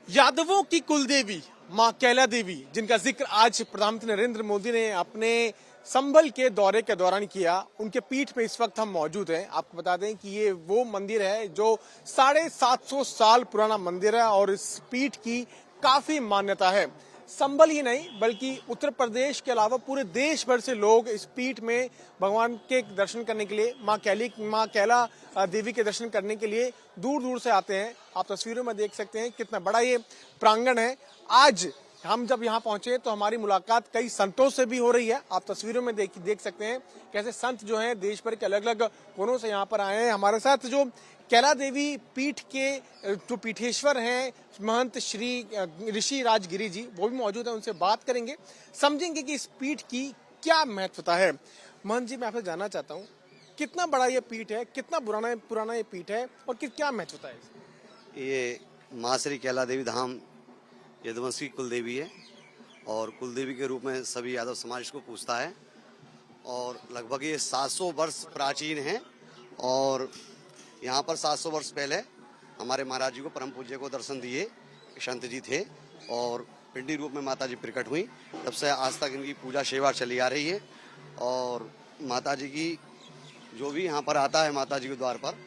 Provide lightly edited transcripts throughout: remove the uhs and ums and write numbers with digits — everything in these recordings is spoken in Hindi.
यादवों की कुलदेवी मां कैला देवी, जिनका जिक्र आज प्रधानमंत्री नरेंद्र मोदी ने अपने संभल के दौरे के दौरान किया, उनके पीठ पे इस वक्त हम मौजूद हैं। आपको बता दें कि ये वो मंदिर है जो 750 साल पुराना मंदिर है और इस पीठ की काफी मान्यता है। संभल ही नहीं बल्कि उत्तर प्रदेश के अलावा पूरे देश भर से लोग इस पीठ में भगवान के दर्शन करने के लिए, मां कैला देवी के दर्शन करने के लिए दूर दूर से आते हैं। आप तस्वीरों में देख सकते हैं कितना बड़ा ये प्रांगण है। आज हम जब यहाँ पहुंचे तो हमारी मुलाकात कई संतों से भी हो रही है। आप तस्वीरों में देख सकते हैं कैसे संत जो हैं देश भर के अलग अलग कोनों से यहाँ पर आए हैं। हमारे साथ जो कैला देवी पीठ के जो पीठेश्वर हैं महंत श्री ऋषि राजगिरी जी, वो भी मौजूद है। उनसे बात करेंगे, समझेंगे कि इस पीठ की क्या महत्वता है। महंत जी, मैं आपसे जानना चाहता हूँ, कितना बड़ा ये पीठ है, कितना पुराना ये पीठ है और क्या महत्वता है? ये माँ श्री कैला देवी धाम यदुवंशी कुलदेवी है और कुलदेवी के रूप में सभी यादव समाज इसको पूजता है और लगभग ये 700 वर्ष प्राचीन है। और यहाँ पर 700 वर्ष पहले हमारे महाराज जी को, परम पूज्य को दर्शन दिए संत जी थे और पिंडी रूप में माता जी प्रकट हुई। तब से आज तक इनकी पूजा सेवा चली आ रही है और माता जी की जो भी यहाँ पर आता है माता जी के द्वार पर,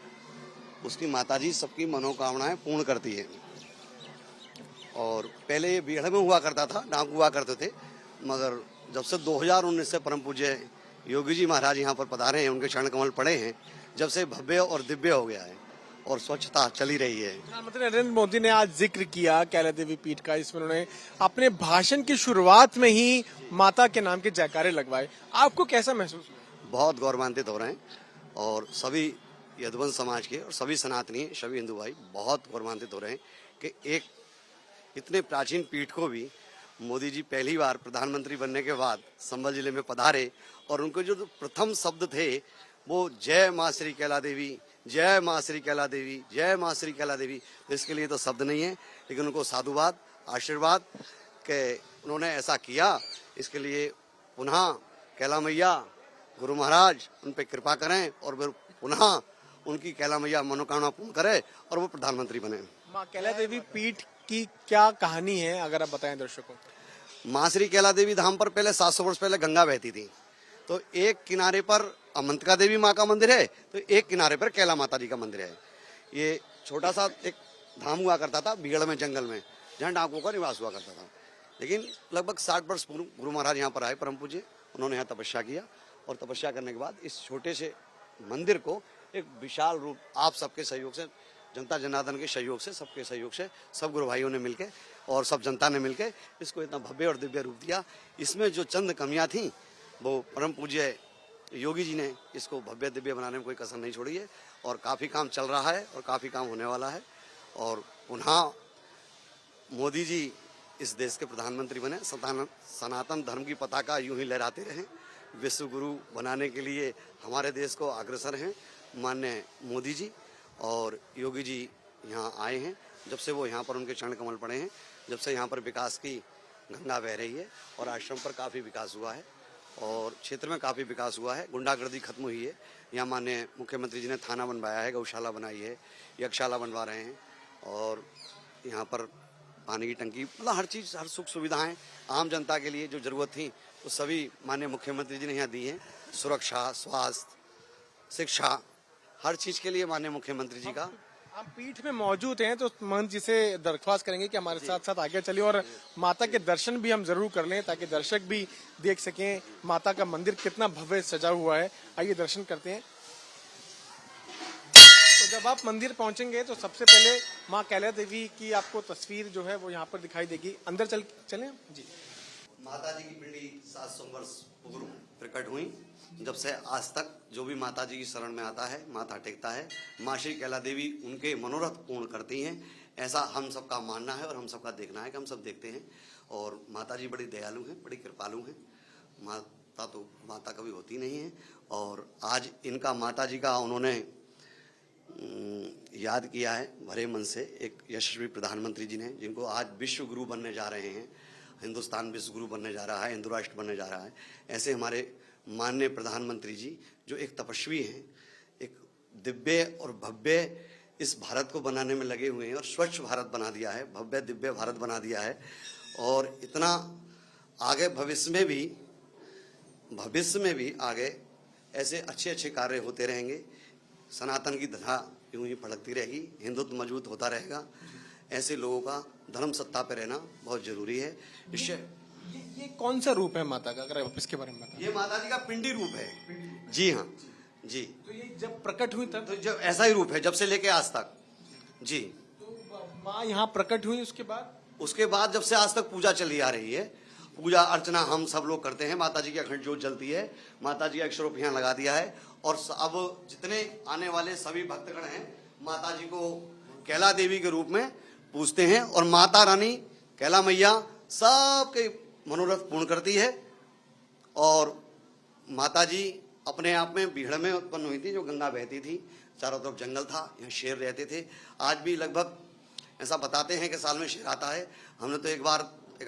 उसकी माता जी सबकी मनोकामनाएं पूर्ण करती है। और पहले ये बीहड़ में हुआ करता था, डाक हुआ करते थे, मगर जब से 2019 से परम पूज्य योगी जी महाराज यहाँ पर पधारे हैं, उनके चरण कमल पड़े हैं, जब से भव्य और दिव्य हो गया है और स्वच्छता चली रही है। प्रधानमंत्री नरेंद्र मोदी ने आज जिक्र किया कैला देवी पीठ का। इसमें उन्होंने अपने भाषण की शुरुआत में ही माता के नाम के जयकारे लगवाए। आपको कैसा महसूस हुआ? बहुत गौरवान्वित हो रहे हैं और सभी यदुवंश समाज के और सभी सनातनी, सभी हिंदू भाई बहुत गौरवान्वित हो रहे हैं कि एक इतने प्राचीन पीठ को भी मोदी जी पहली बार प्रधानमंत्री बनने के बाद संभल जिले में पधारे और उनके जो प्रथम शब्द थे वो जय माँ श्री कैला देवी, जय माँ श्री कैला देवी, जय माँ श्री कैला देवी। तो इसके लिए तो शब्द नहीं है, लेकिन उनको साधुवाद, आशीर्वाद के उन्होंने ऐसा किया। इसके लिए पुनः कैला मैया, गुरु महाराज उन पर कृपा करें और पुनः उनकी कैला मैया मनोकामना पूर्ण करे और वो प्रधानमंत्री बने। माँ कैला देवी पीठ की क्या कहानी है, अगर आप बताएं दर्शकों को? माँ श्री कैला देवी धाम पर पहले 700 वर्ष पहले गंगा बहती थी, तो एक किनारे पर अमंतिका देवी माँ का मंदिर है, तो एक किनारे पर कैला माता जी का मंदिर है। ये छोटा सा एक धाम हुआ करता था बीहड़ में, जंगल में, जहाँ डाकुओं का निवास हुआ करता था। लेकिन लगभग 60 वर्ष पूर्व गुरु महाराज यहाँ पर आए परम पूज्य, उन्होंने यहाँ तपस्या किया और तपस्या करने के बाद इस छोटे से मंदिर को एक विशाल रूप आप सबके सहयोग से, जनता जनार्दन के सहयोग से, सबके सहयोग से, सब गुरु भाइयों ने मिलके और सब जनता ने मिलके इसको इतना भव्य और दिव्य रूप दिया। इसमें जो चंद कमियां थी वो परम पूज्य योगी जी ने इसको भव्य दिव्य बनाने में कोई कसर नहीं छोड़ी है और काफ़ी काम चल रहा है और काफ़ी काम होने वाला है। और पुनः मोदी जी इस देश के प्रधानमंत्री बने, सनातन धर्म की पताका यूं ही लहराते रहें, विश्व गुरु बनाने के लिए हमारे देश को अग्रसर हैं माननीय मोदी जी। और योगी जी यहाँ आए हैं, जब से वो यहाँ पर उनके चरण कमल पड़े हैं, जब से यहाँ पर विकास की गंगा बह रही है और आश्रम पर काफ़ी विकास हुआ है और क्षेत्र में काफ़ी विकास हुआ है। गुंडागर्दी खत्म हुई है। यहाँ माननीय मुख्यमंत्री जी ने थाना बनवाया है, गौशाला बनाई है, यज्ञशाला बनवा रहे हैं और यहाँ पर पानी की टंकी, मतलब हर चीज़, हर सुख सुविधाएं आम जनता के लिए जो ज़रूरत थी वो सभी माननीय मुख्यमंत्री जी ने यहाँ दी हैं। सुरक्षा, स्वास्थ्य, शिक्षा, हर चीज़ के लिए माननीय मुख्यमंत्री जी का। आप पीठ में मौजूद हैं तो महंत जी से दरख्वास्त करेंगे कि हमारे साथ साथ आगे चलिए और माता के दर्शन भी हम जरूर कर लें, ताकि दर्शक भी देख सकें माता का मंदिर कितना भव्य सजा हुआ है। आइए दर्शन करते हैं। तो जब आप मंदिर पहुंचेंगे तो सबसे पहले माँ कैला देवी की आपको तस्वीर जो है वो यहाँ पर दिखाई देगी। अंदर चलें जी। माता जी की पिंडी 700 वर्ष पूर्व प्रकट हुई। जब से आज तक जो भी माता जी की शरण में आता है, माथा टेकता है, माँ श्री कैला देवी उनके मनोरथ पूर्ण करती हैं। ऐसा हम सबका मानना है और हम सबका देखना है कि हम सब देखते हैं। और माता जी बड़ी दयालु हैं, बड़ी कृपालु हैं। माता तो माता कभी होती नहीं है। और आज इनका माता जी का उन्होंने याद किया है भरे मन से। एक यशस्वी प्रधानमंत्री जी ने, जिनको आज विश्व गुरु बनने जा रहे हैं, हिंदुस्तान विश्व गुरु बनने जा रहा है, हिंदू राष्ट्र बनने जा रहा है। ऐसे हमारे माननीय प्रधानमंत्री जी जो एक तपस्वी हैं, एक दिव्य और भव्य इस भारत को बनाने में लगे हुए हैं और स्वच्छ भारत बना दिया है, भव्य दिव्य भारत बना दिया है। और इतना आगे भविष्य में भी आगे ऐसे अच्छे अच्छे कार्य होते रहेंगे। सनातन की ध्वजा यूं ही भड़कती रहेगी, हिंदुत्व मजबूत होता रहेगा। ऐसे लोगों का धर्म सत्ता पे रहना बहुत जरूरी है। इससे ये कौन सा रूप है माता का, अगर आप इसके बारे में बताएं? ये माता जी का पिंडी रूप है। जी हाँ जी। तो ये जब प्रकट हुई तब तो जब ऐसा ही रूप है जब से लेके आज तक जी। तो माँ यहाँ प्रकट हुई, उसके बाद जब से आज तक पूजा चली आ रही है, पूजा अर्चना हम सब लोग करते हैं। माता जी की अखंड ज्योत जलती है, माता जी का एक स्वरूप यहाँ लगा दिया है। और अब जितने आने वाले सभी भक्तगण हैं माता जी को कैला देवी के रूप में पूजते हैं। और माता रानी कैला मैया सबके मनोरथ पूर्ण करती है। और माता जी अपने आप में बीहड़ में उत्पन्न हुई थी, जो गंगा बहती थी, चारों तरफ जंगल था, यहाँ शेर रहते थे। आज भी लगभग ऐसा बताते हैं कि साल में शेर आता है। हमने तो एक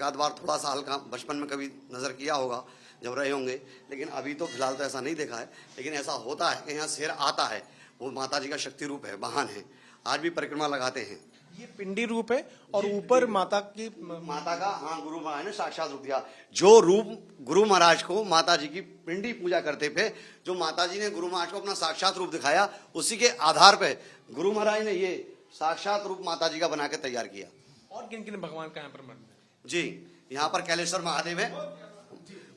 आध बार थोड़ा सा हल्का बचपन में कभी नजर किया होगा जब रहे होंगे, लेकिन अभी तो फिलहाल तो ऐसा नहीं देखा है। लेकिन ऐसा होता है कि यहाँ शेर आता है, वो माता जी का शक्ति रूप है, वाहन है। आज भी परिक्रमा लगाते हैं। ये पिंडी रूप है और ऊपर माता का हाँ गुरु महाराज ने साक्षात रूप दिया। जो रूप गुरु महाराज को माता जी की पिंडी पूजा करते थे, जो माता जी ने गुरु महाराज को अपना साक्षात रूप दिखाया, उसी के आधार पे गुरु महाराज ने ये साक्षात रूप माता जी का बना के तैयार किया। और किन किन भगवान का यहाँ पर मंदिर जी? यहाँ पर कैलेश्वर महादेव है।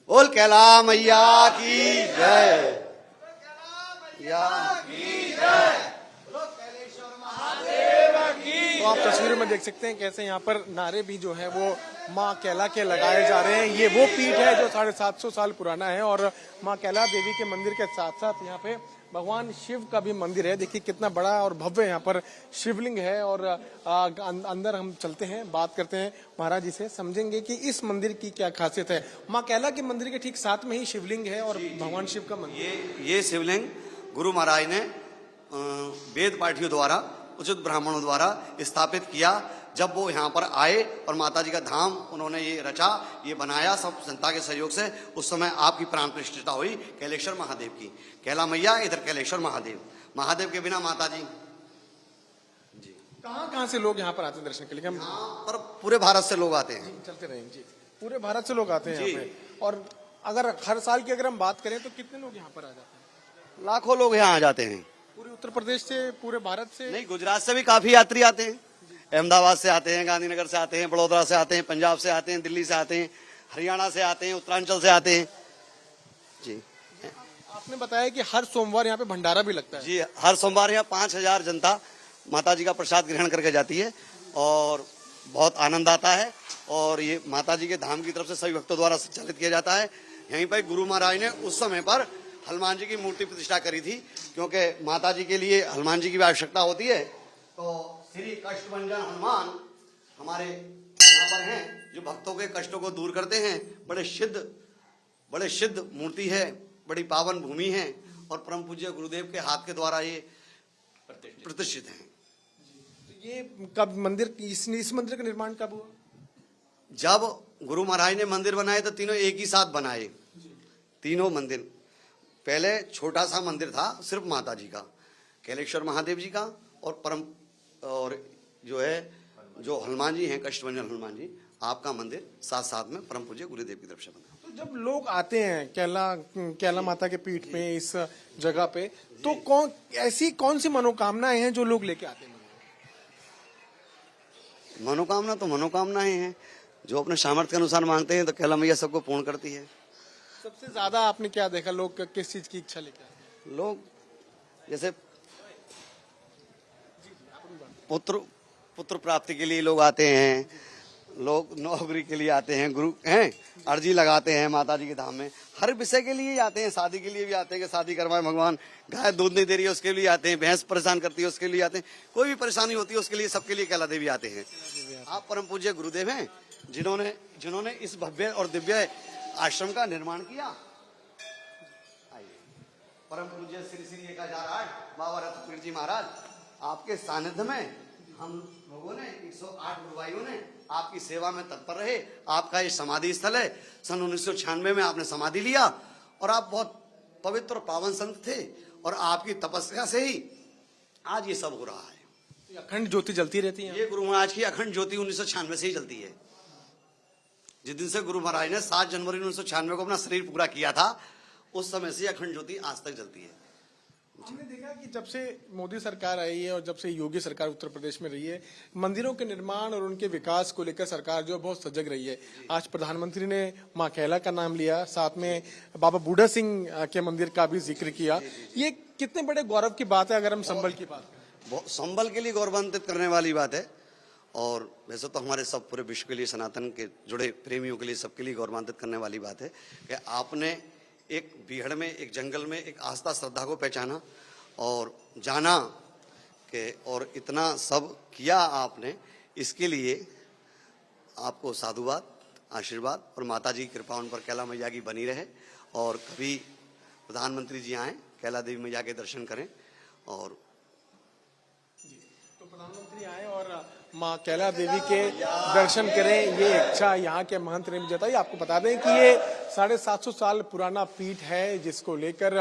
बोल कैला मैया की जय। तो आप तस्वीरों में देख सकते हैं कैसे यहाँ पर नारे भी जो है वो माँ कैला के लगाए जा रहे हैं। ये वो पीठ है जो 750 साल पुराना है और माँ कैला देवी के मंदिर के साथ साथ यहाँ पे भगवान शिव का भी मंदिर है। देखिए कितना बड़ा और भव्य यहाँ पर शिवलिंग है। और अंदर हम चलते हैं, बात करते हैं महाराज जी से, समझेंगे कि इस मंदिर की क्या खासियत है। माँ कैला के मंदिर के ठीक साथ में ही शिवलिंग है और भगवान शिव का मंदिर। ये शिवलिंग गुरु महाराज ने वेद पाठियों द्वारा, उचित ब्राह्मणों द्वारा स्थापित किया। जब वो यहाँ पर आए और माता जी का धाम उन्होंने ये रचा, ये बनाया सब जनता के सहयोग से, उस समय आपकी प्राण प्रतिष्ठा हुई कैलेश्वर महादेव की। कैला मैया, इधर कैलेश्वर महादेव। महादेव के बिना माता जी जी। कहाँ से लोग यहाँ पर आते हैं दर्शन के लिए? यहाँ पर पूरे भारत से लोग आते हैं। चलते रहें जी। पूरे भारत से लोग आते हैं यहाँ पे। और अगर हर साल की अगर हम बात करें तो कितने लोग यहाँ पर आ जाते हैं? लाखों लोग यहाँ आ जाते हैं। पूरे उत्तर प्रदेश से, पूरे भारत से? नहीं, गुजरात से भी काफी यात्री आते हैं, अहमदाबाद से आते हैं, गांधीनगर से आते हैं, बड़ौदा से आते हैं, पंजाब से आते हैं, दिल्ली से आते हैं, हरियाणा से आते हैं, उत्तरांचल से आते हैं जी। आपने बताया कि हर सोमवार यहाँ पे भंडारा भी लगता है? जी, हर सोमवार यहाँ 5000 जनता माता जी का प्रसाद ग्रहण करके जाती है और बहुत आनंद आता है। और ये माता जी के धाम की तरफ से सभी भक्तों द्वारा संचालित किया जाता है। यहीं पर गुरु महाराज ने उस समय पर हनुमान जी की मूर्ति प्रतिष्ठा करी थी, क्योंकि माता जी के लिए हनुमान जी की भी आवश्यकता होती है। तो श्री कष्टभंजन हनुमान हमारे यहाँ पर हैं, जो भक्तों के कष्टों को दूर करते हैं। बड़े सिद्ध मूर्ति है, बड़ी पावन भूमि है और परम पूज्य गुरुदेव के हाथ के द्वारा ये प्रतिष्ठित है। ये कब मंदिर, इस मंदिर का निर्माण कब हुआ? जब गुरु महाराज ने मंदिर बनाए तो तीनों एक ही साथ बनाए। तीनों मंदिर, पहले छोटा सा मंदिर था सिर्फ माता जी का, कैलेश्वर महादेव जी का, और जो हनुमान जी हैं, कष्टभंजन हनुमान जी, आपका मंदिर साथ साथ में परम पूज्य गुरुदेव की तरफ से बना। तो जब लोग आते हैं कैला माता के पीठ में, इस जगह पे, तो ऐसी कौन सी मनोकामनाएं हैं जो लोग लेके आते हैं? मनोकामना तो मनोकामनाएं हैं, जो अपने सामर्थ्य के अनुसार मांगते हैं तो कैला मैया सबको पूर्ण करती है। सबसे ज्यादा आपने क्या देखा, लोग किस चीज की इच्छा लेकर आते हैं? लोग जैसे पुत्र प्राप्ति के लिए लोग आते हैं, लोग नौकरी के लिए आते हैं, गुरु हैं, अर्जी लगाते हैं माता जी के धाम में। हर विषय के लिए आते हैं, शादी के लिए भी आते हैं कि शादी करवाए भगवान, गाय दूध नहीं दे रही है उसके लिए आते हैं, भैंस परेशान करती है उसके लिए आते हैं, कोई भी परेशानी होती है उसके लिए, सबके लिए कैला देवी आते हैं। आप परम पूज्य गुरुदेव हैं जिन्होंने इस भव्य और दिव्य आश्रम का निर्माण किया। परम पूज्य श्री श्री 1008 बाबा रत्नपीर जी महाराज, आपके सानिध्य में हम लोगों ने 108 गुरुभाइयों ने आपकी सेवा में तत्पर रहे। आपका ये समाधि स्थल है, सन 1996 में आपने समाधि लिया और आप बहुत पवित्र और पावन संत थे और आपकी तपस्या से ही आज ये सब हो रहा है। अखंड ज्योति जलती रहती है। ये गुरु महाराज की अखंड ज्योति 1996 से ही जलती है। जिस दिन से गुरु महाराज ने 7 जनवरी 1996 को अपना शरीर पूरा किया था, उस समय से अखंड ज्योति आज तक जलती है। हमने देखा कि जब से मोदी सरकार आई है और जब से योगी सरकार उत्तर प्रदेश में रही है, मंदिरों के निर्माण और उनके विकास को लेकर सरकार जो बहुत सजग रही है। आज प्रधानमंत्री ने मां कैला का नाम लिया, साथ में बाबा बूढ़ा सिंह के मंदिर का भी जिक्र किया। ये कितने बड़े गौरव की बात है अगर हम संभल की बात करें। संभल के लिए गौरवान्वित करने वाली बात है, और वैसे तो हमारे सब पूरे विश्व के लिए, सनातन के जुड़े प्रेमियों के लिए, सबके लिए गौरवान्वित करने वाली बात है कि आपने एक बीहड़ में, एक जंगल में एक आस्था श्रद्धा को पहचाना और जाना कि और इतना सब किया आपने। इसके लिए आपको साधुवाद, आशीर्वाद और माता जी की कृपा उन पर, कैला मैया की बनी रहे। और कभी प्रधानमंत्री जी आए, कैला देवी मैया के दर्शन करें। और तो प्रधानमंत्री आए और मां कैला देवी के दर्शन करें, ये इच्छा यहाँ के महंत ने भी जताई। आपको बता दें कि ये 750 साल पुराना पीठ है, जिसको लेकर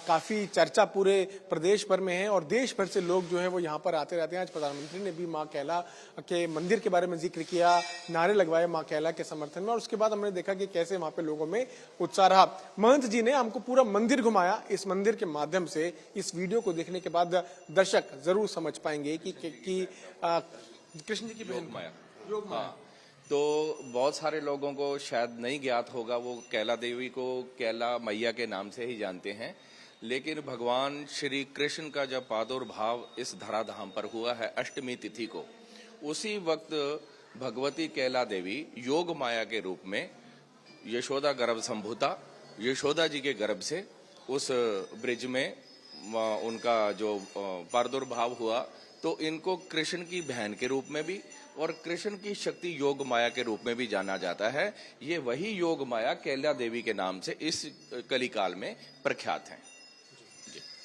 काफी चर्चा पूरे प्रदेश भर में है और देश भर से लोग जो है वो यहाँ पर आते रहते हैं। आज प्रधानमंत्री ने भी मां कैला के मंदिर के बारे में जिक्र किया, नारे लगवाए मां कैला के समर्थन में, और उसके बाद हमने देखा कि कैसे वहां पे लोगों में उत्साह रहा। महंत जी ने हमको पूरा मंदिर घुमाया। इस मंदिर के माध्यम से इस वीडियो को देखने के बाद दर्शक जरूर समझ पाएंगे कि कृष्ण जी की बहन योग माया। हाँ, तो बहुत सारे लोगों को शायद नहीं ज्ञात होगा, वो कैला देवी को कैला मैया के नाम से ही जानते हैं। लेकिन भगवान श्री कृष्ण का जब प्रादुर्भाव इस धराधाम पर हुआ है अष्टमी तिथि को, उसी वक्त भगवती कैला देवी योग माया के रूप में यशोदा गर्भ संभूता, यशोदा जी के गर्भ से उस ब्रिज में उनका जो प्रादुर्भाव हुआ, तो इनको कृष्ण की बहन के रूप में भी और कृष्ण की शक्ति योग माया के रूप में भी जाना जाता है। ये वही योग माया कैला देवी के नाम से इस कलिकाल में प्रख्यात हैं।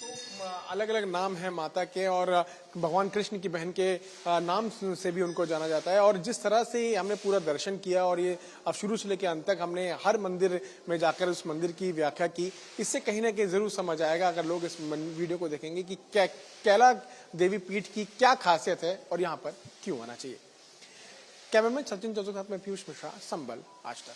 तो अलग अलग नाम है माता के और भगवान कृष्ण की बहन के नाम से भी उनको जाना जाता है। और जिस तरह से हमने पूरा दर्शन किया और ये अब शुरू से लेकर अंत तक हमने हर मंदिर में जाकर उस मंदिर की व्याख्या की, इससे कहीं ना कहीं जरूर समझ आएगा अगर लोग इस वीडियो को देखेंगे कि कैला देवी पीठ की क्या खासियत है और यहाँ पर क्यों आना चाहिए। कैमरामैन सचिन चौधरी के साथ में पीयूष मिश्रा, संबल आज तक।